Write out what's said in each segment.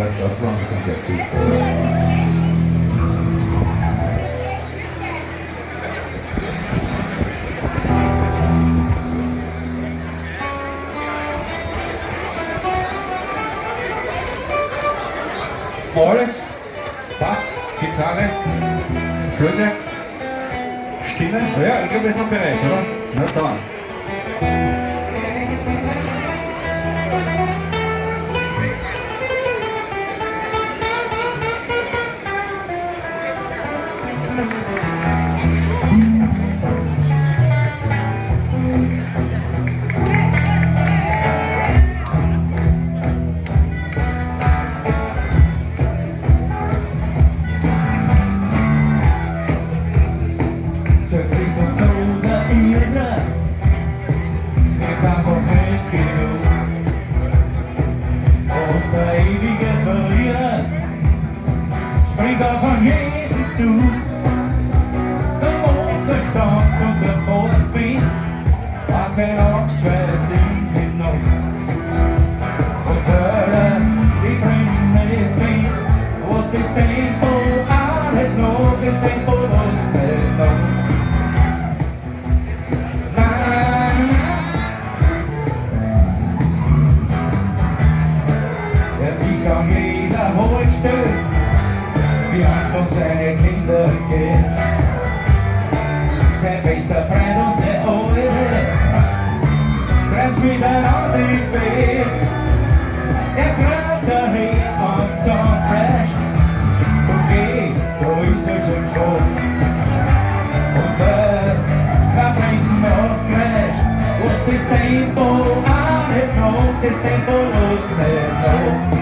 Deutschland sind ja zu. Alles, Bass, Gitarre, Flöte, Stimme. Ja, ich glaube, wir sind bereit, oder? Na dann. Von jedem zu, der Mondbestand und der Fortwind hat sein Angstschweiß in die Nacht. Und ich bring nicht viel, was das Tempo auch nicht noch, das Tempo was nicht noch. Nein, er sieht an jeder Holzstück, wie eins von seine Kinder geht. Sein bester Freund und sein Alte bremst miteinander im Bett. Er greift dahin und Zahnfleisch zum Gehen, da ist er schon schwach. Und kein Bremsen aufgreift, was das Tempo auch nicht noch, das Tempo los nicht noch.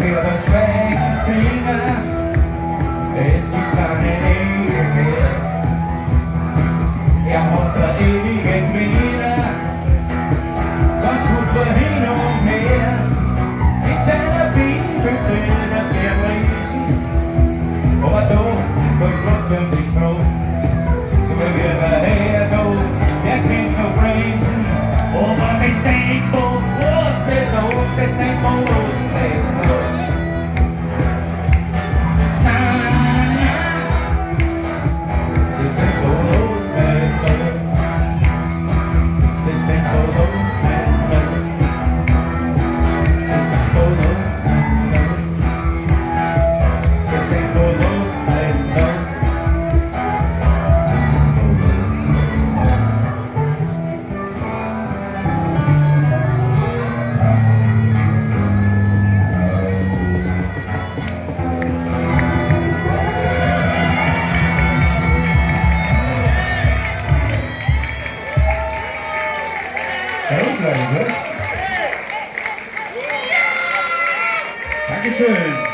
Das Schweigen singen, es gibt keine Ewigkeit. Er hat der ewige Wiener, ganz gut für hin und her. In seiner Bibel will er lesen, aber da kommt's trotzdem die Sprache. Nur wie er hergeht, er kennt noch Bremsen, aber das Tempo, was nicht noch, das Tempo, was nicht noch. Dankeschön.